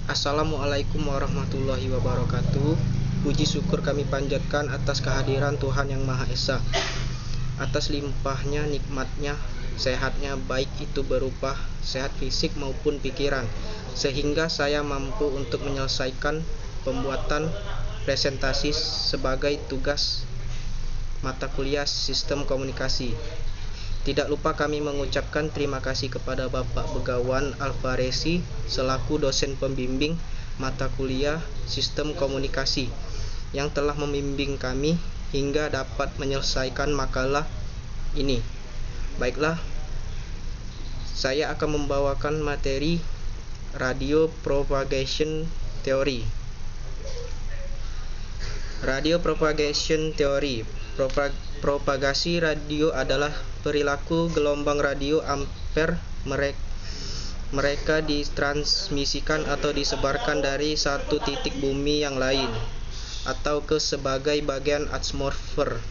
Assalamualaikum warahmatullahi wabarakatuh. Puji syukur kami panjatkan atas kehadiran Tuhan Yang Maha Esa, atas limpahnya nikmatnya, sehatnya, baik itu berupa sehat fisik maupun pikiran, sehingga saya mampu untuk menyelesaikan pembuatan presentasi sebagai tugas mata kuliah Sistem Komunikasi. Tidak lupa kami mengucapkan terima kasih kepada Bapak Begawan Alvarezi selaku dosen pembimbing mata kuliah Sistem Komunikasi yang telah membimbing kami hingga dapat menyelesaikan makalah ini. Baiklah, saya akan membawakan materi Radio Propagation Theory. Radio Propagation Theory. Propagasi radio adalah perilaku gelombang radio ampere mereka ditransmisikan atau disebarkan dari satu titik bumi yang lain atau ke sebagai bagian atmosfer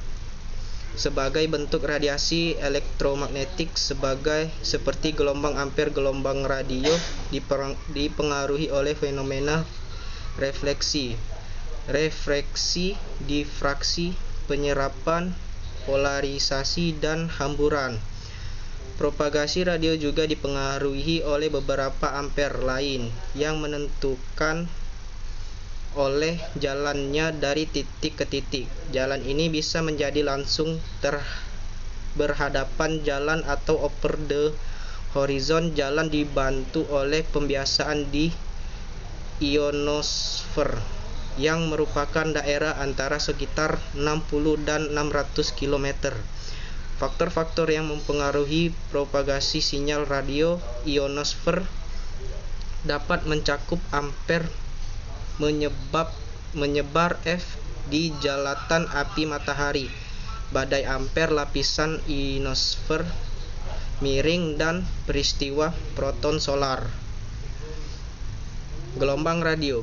sebagai bentuk radiasi elektromagnetik seperti gelombang ampere. Gelombang radio dipengaruhi oleh fenomena refleksi, difraksi, penyerapan, polarisasi, dan hamburan. Propagasi radio juga dipengaruhi oleh beberapa ampere lain yang menentukan oleh jalannya dari titik ke titik. Jalan ini bisa menjadi langsung berhadapan jalan atau over the horizon. Jalan dibantu oleh pembiasaan di ionosfer yang merupakan daerah antara sekitar 60 dan 600 km. Faktor-faktor yang mempengaruhi propagasi sinyal radio ionosfer dapat mencakup ampere menyebar F di jalatan api matahari, badai ampere lapisan ionosfer miring, dan peristiwa proton solar. Gelombang radio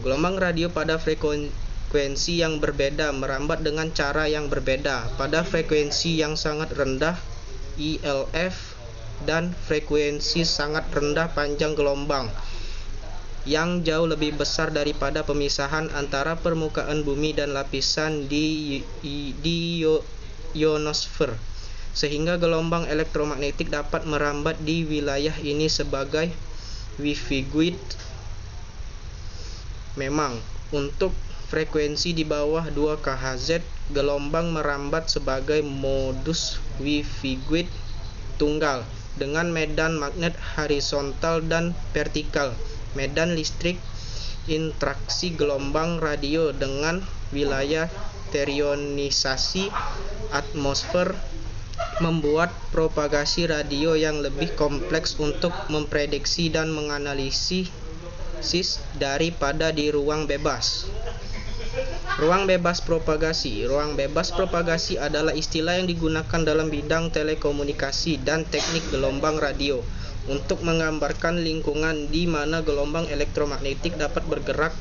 pada frekuensi yang berbeda merambat dengan cara yang berbeda. Pada frekuensi yang sangat rendah ILF dan frekuensi sangat rendah panjang gelombang yang jauh lebih besar daripada pemisahan antara permukaan bumi dan lapisan di ionosfer, sehingga gelombang elektromagnetik dapat merambat di wilayah ini sebagai waveguide. Memang, untuk frekuensi di bawah 2 kHz, gelombang merambat sebagai modus waveguide tunggal dengan medan magnet horizontal dan vertikal. Medan listrik interaksi gelombang radio dengan wilayah terionisasi atmosfer membuat propagasi radio yang lebih kompleks untuk memprediksi dan menganalisis daripada di ruang bebas. Ruang bebas propagasi adalah istilah yang digunakan dalam bidang telekomunikasi dan teknik gelombang radio untuk menggambarkan lingkungan di mana gelombang elektromagnetik dapat bergerak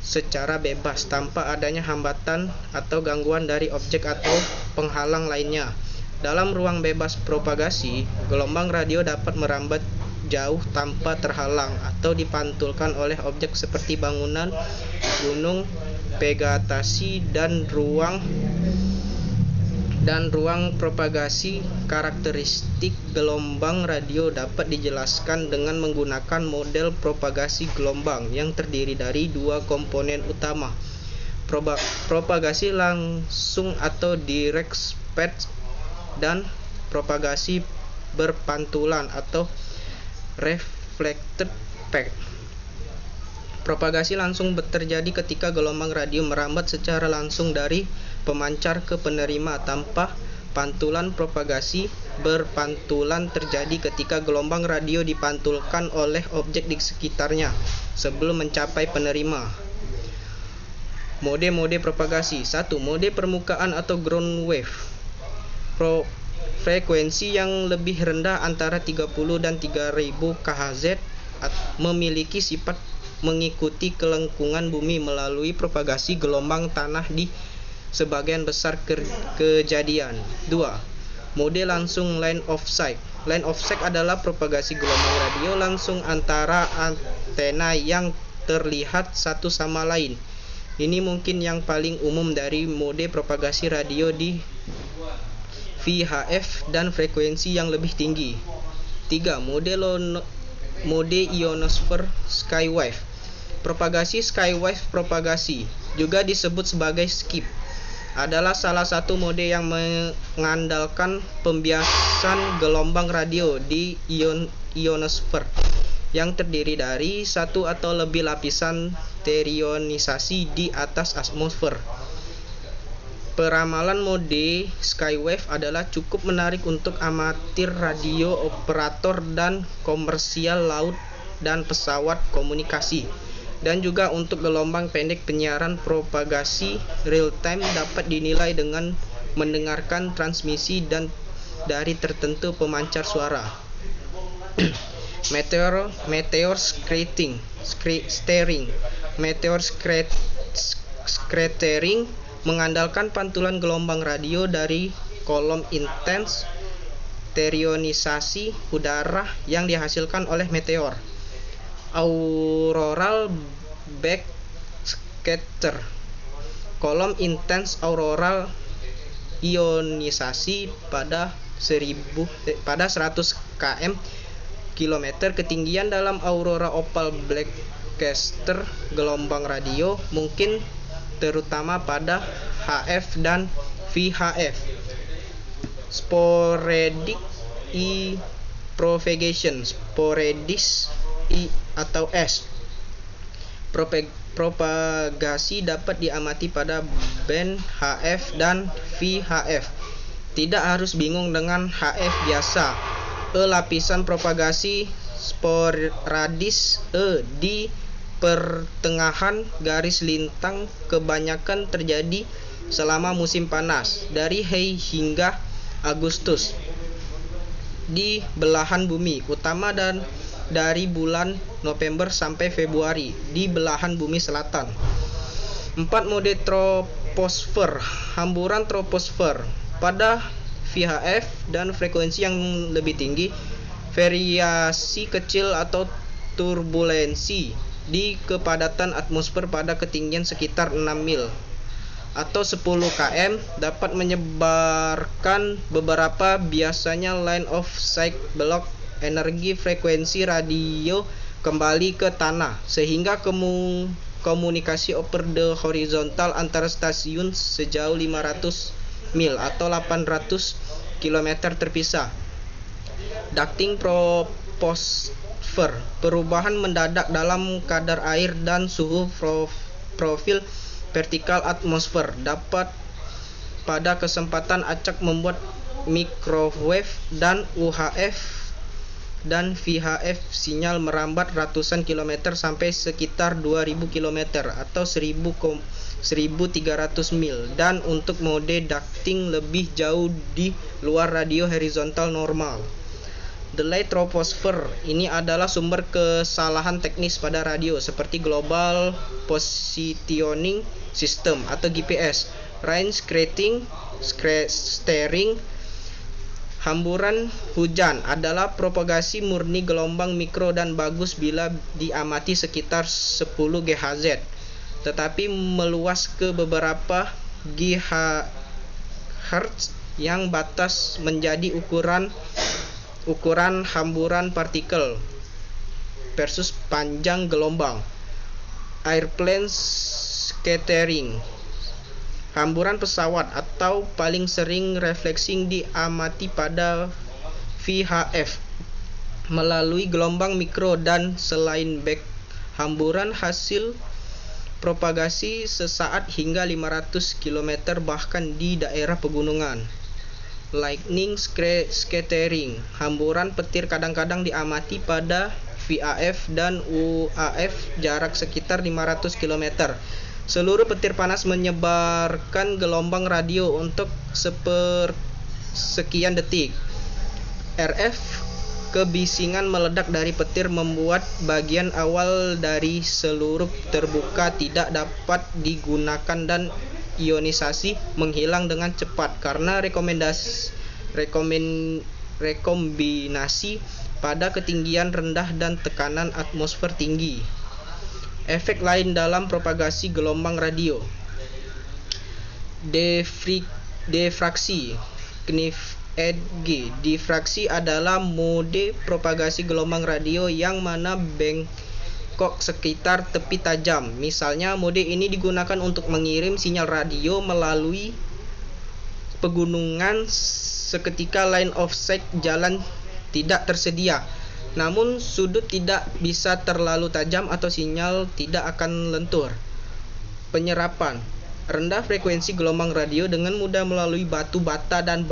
secara bebas tanpa adanya hambatan atau gangguan dari objek atau penghalang lainnya. Dalam ruang bebas propagasi, gelombang radio dapat merambat jauh tanpa terhalang atau dipantulkan oleh objek seperti bangunan, gunung, vegetasi, dan ruang propagasi. Karakteristik gelombang radio dapat dijelaskan dengan menggunakan model propagasi gelombang yang terdiri dari 2 komponen utama: propagasi langsung atau direct spread dan propagasi berpantulan atau reflected path. Propagasi langsung terjadi ketika gelombang radio merambat secara langsung dari pemancar ke penerima tanpa pantulan. Propagasi berpantulan terjadi ketika gelombang radio dipantulkan oleh objek di sekitarnya sebelum mencapai penerima. Mode propagasi. 1. Mode permukaan atau ground wave. Frekuensi yang lebih rendah antara 30 dan 3000 kHz memiliki sifat mengikuti kelengkungan bumi melalui propagasi gelombang tanah di sebagian besar kejadian. 2. Mode langsung line of sight. Line of sight adalah propagasi gelombang radio langsung antara antena yang terlihat satu sama lain. Ini mungkin yang paling umum dari mode propagasi radio di VHF dan frekuensi yang lebih tinggi. 3. Mode ionosfer skywave. Propagasi skywave propagasi, juga disebut sebagai skip, adalah salah satu mode yang mengandalkan pembiasan gelombang radio di ionosfer yang terdiri dari satu atau lebih lapisan terionisasi di atas atmosfer. Peramalan mode skywave adalah cukup menarik untuk amatir radio, operator dan komersial laut dan pesawat komunikasi, dan juga untuk gelombang pendek penyiaran propagasi real time dapat dinilai dengan mendengarkan transmisi dan dari tertentu pemancar suara. Meteor scattering mengandalkan pantulan gelombang radio dari kolom intens terionisasi udara yang dihasilkan oleh meteor. Auroral backscatter, kolom intens auroral ionisasi pada 100 km ketinggian dalam aurora opal backscatter gelombang radio mungkin terutama pada HF dan VHF. Sporadic propagation, sporadis atau S. Propagasi dapat diamati pada band HF dan VHF. Tidak harus bingung dengan HF biasa. Lapisan propagasi sporadis di pertengahan garis lintang kebanyakan terjadi selama musim panas, dari Mei hingga Agustus di belahan bumi utama dan dari bulan November sampai Februari di belahan bumi selatan. 4. Mode troposfer, hamburan troposfer. Pada VHF dan frekuensi yang lebih tinggi, variasi kecil atau turbulensi di kepadatan atmosfer pada ketinggian sekitar 6 mil atau 10 km dapat menyebarkan beberapa, biasanya line of sight block, energi frekuensi radio kembali ke tanah, sehingga komunikasi over the horizontal antara stasiun sejauh 500 mil atau 800 km terpisah. Ducting troposfer, perubahan mendadak dalam kadar air dan suhu profil vertikal atmosfer dapat pada kesempatan acak membuat microwave dan UHF dan VHF sinyal merambat ratusan kilometer sampai sekitar 2000 km atau 1300 mil, dan untuk mode ducting lebih jauh di luar radio horizontal normal. Delay troposphere ini adalah sumber kesalahan teknis pada radio seperti Global Positioning System atau GPS, rain scattering. Hamburan hujan adalah propagasi murni gelombang mikro dan bagus bila diamati sekitar 10 GHz, tetapi meluas ke beberapa GHz yang batas menjadi ukuran hamburan partikel versus panjang gelombang. Airplane scattering, hamburan pesawat atau paling sering refleksing diamati pada VHF melalui gelombang mikro dan selain back. Hamburan hasil propagasi sesaat hingga 500 km bahkan di daerah pegunungan. Lightning scattering, hamburan petir kadang-kadang diamati pada VHF dan UHF jarak sekitar 500 km. Seluruh petir panas menyebarkan gelombang radio untuk sekian detik. RF, kebisingan meledak dari petir membuat bagian awal dari seluruh terbuka tidak dapat digunakan dan ionisasi menghilang dengan cepat karena rekombinasi pada ketinggian rendah dan tekanan atmosfer tinggi. Efek lain dalam propagasi gelombang radio. Difraksi. Difraksi adalah mode propagasi gelombang radio yang mana bengkok sekitar tepi tajam. Misalnya, mode ini digunakan untuk mengirim sinyal radio melalui pegunungan seketika line of sight jalan tidak tersedia. Namun, sudut tidak bisa terlalu tajam atau sinyal tidak akan lentur. Penyerapan. Rendah frekuensi gelombang radio dengan mudah melalui batu bata dan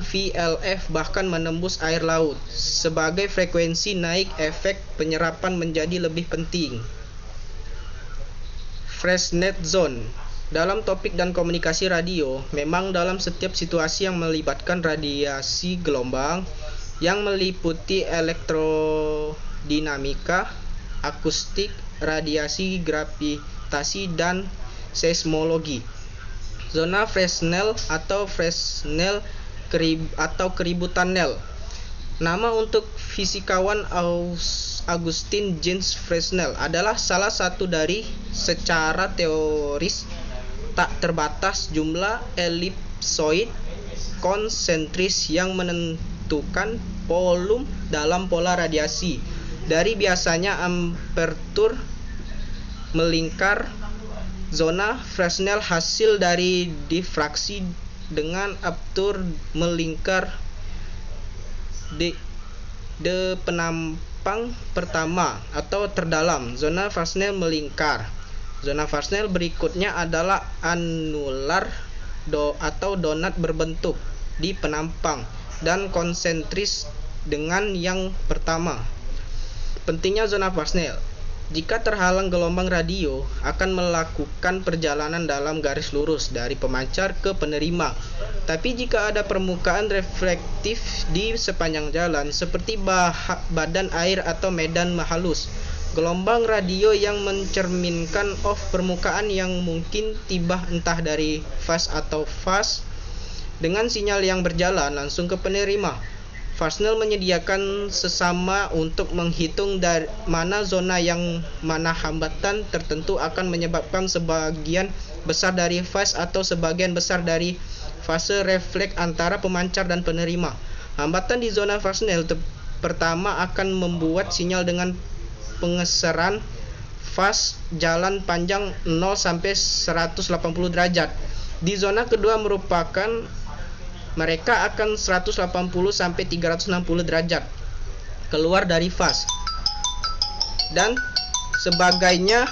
VLF bahkan menembus air laut. Sebagai frekuensi naik, efek penyerapan menjadi lebih penting. Fresnel zone. Dalam topik dan komunikasi radio, memang dalam setiap situasi yang melibatkan radiasi gelombang yang meliputi elektrodinamika, akustik, radiasi gravitasi, dan seismologi. Zona Fresnel atau keributan Nel. Nama untuk fisikawan Augustin Jean Fresnel adalah salah satu dari secara teoris tak terbatas jumlah elipsoid konsentris yang menentukan volume dalam pola radiasi. Dari biasanya apertur melingkar, zona Fresnel hasil dari difraksi dengan apertur melingkar de penampang pertama atau terdalam. Zona Fresnel melingkar. Zona Fresnel berikutnya adalah anular atau donat berbentuk di penampang dan konsentris dengan yang pertama. Pentingnya zona Fresnel. Jika terhalang gelombang radio, akan melakukan perjalanan dalam garis lurus dari pemancar ke penerima. Tapi jika ada permukaan reflektif di sepanjang jalan, seperti badan air atau medan halus, gelombang radio yang mencerminkan permukaan yang mungkin tiba entah dari fase atau fase dengan sinyal yang berjalan langsung ke penerima. Fresnel menyediakan sesama untuk menghitung dari mana zona yang mana hambatan tertentu akan menyebabkan sebagian besar dari fase atau sebagian besar dari fase refleks antara pemancar dan penerima. Hambatan di zona Fresnel pertama akan membuat sinyal dengan pengeseran fase jalan panjang 0 sampai 180 derajat. Di zona kedua mereka akan 180 sampai 360 derajat keluar dari fase dan sebagainya.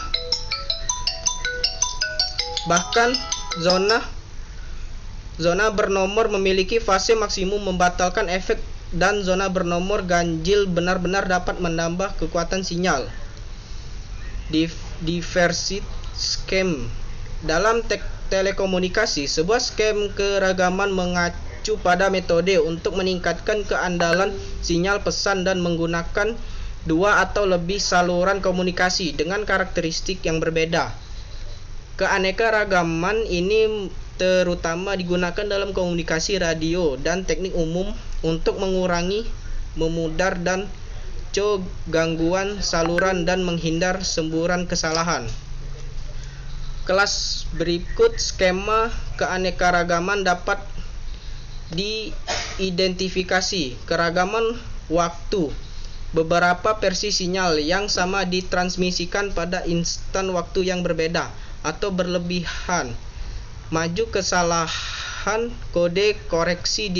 Bahkan zona bernomor memiliki fase maksimum membatalkan efek dan zona bernomor ganjil benar-benar dapat menambah kekuatan sinyal. Diversity scheme. Dalam telekomunikasi, sebuah skema keragaman mengacu pada metode untuk meningkatkan keandalan sinyal pesan dan menggunakan dua atau lebih saluran komunikasi dengan karakteristik yang berbeda. Keanekaragaman ini terutama digunakan dalam komunikasi radio dan teknik umum untuk mengurangi, memudar dan gangguan saluran dan menghindar semburan kesalahan. Kelas berikut skema keanekaragaman dapat diidentifikasi. Keragaman waktu. Beberapa versi sinyal yang sama ditransmisikan pada instan waktu yang berbeda atau berlebihan. Maju kesalahan, kode koreksi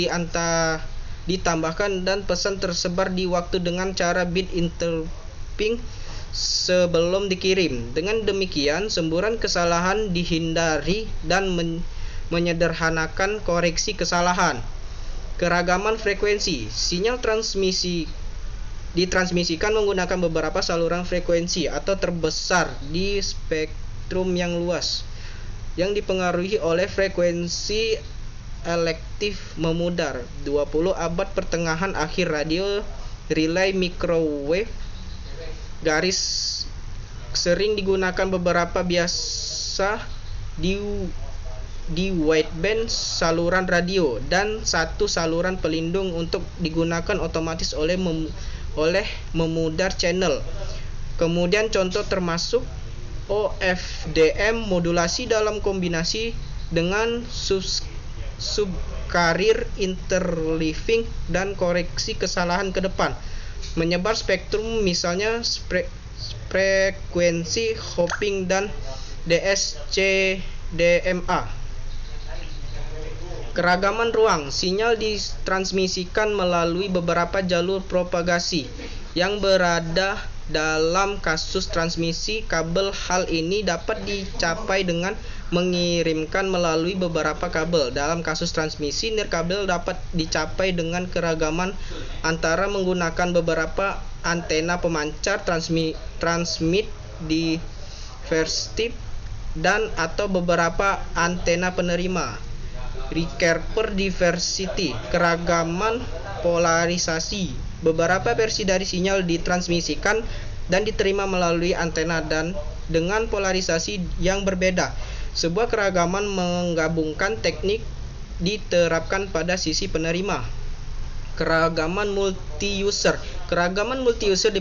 ditambahkan dan pesan tersebar di waktu dengan cara bit interleaving sebelum dikirim. Dengan demikian, semburan kesalahan dihindari dan menyederhanakan koreksi kesalahan. Keragaman frekuensi. Sinyal ditransmisikan menggunakan beberapa saluran frekuensi atau terbesar di spektrum yang luas yang dipengaruhi oleh frekuensi elektif memudar. 20 abad pertengahan akhir radio relay microwave garis sering digunakan beberapa biasa di wideband saluran radio dan satu saluran pelindung untuk digunakan otomatis oleh memudar channel. Kemudian contoh termasuk OFDM, modulasi dalam kombinasi dengan subcarrier interleaving dan koreksi kesalahan ke depan. Menyebar spektrum misalnya frekuensi hopping dan DSCDMA. Keragaman ruang, sinyal ditransmisikan melalui beberapa jalur propagasi yang berada dalam kasus transmisi kabel. Hal ini dapat dicapai dengan mengirimkan melalui beberapa kabel. Dalam kasus transmisi nirkabel dapat dicapai dengan keragaman antara menggunakan beberapa antena pemancar transmit diversity dan atau beberapa antena penerima receiver diversity. Keragaman polarisasi, beberapa versi dari sinyal ditransmisikan dan diterima melalui antena dan dengan polarisasi yang berbeda. Sebuah keragaman menggabungkan teknik diterapkan pada sisi penerima. Keragaman multi-user. Keragaman multi-user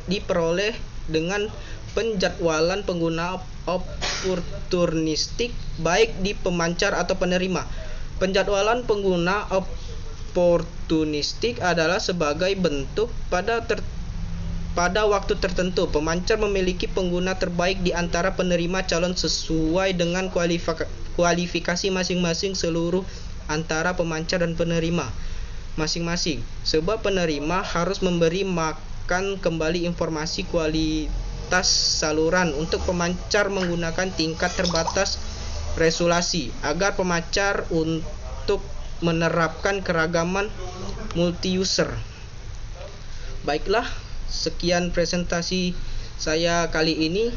diperoleh dengan penjadwalan pengguna oportunistik baik di pemancar atau penerima. Penjadwalan pengguna oportunistik adalah sebagai bentuk pada waktu tertentu. Pemancar memiliki pengguna terbaik di antara penerima calon sesuai dengan kualifikasi masing-masing seluruh antara pemancar dan penerima masing-masing. Sebuah penerima harus memberi makan kembali informasi kualitas saluran untuk pemancar menggunakan tingkat terbatas resolusi agar pemancar untuk menerapkan keragaman multi-user. Baiklah, sekian presentasi saya kali ini.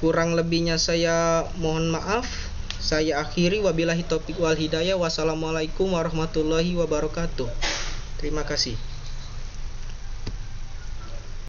Kurang lebihnya saya mohon maaf. Saya akhiri, wabillahi taufiq wal hidayah. Wassalamualaikum warahmatullahi wabarakatuh. Terima kasih.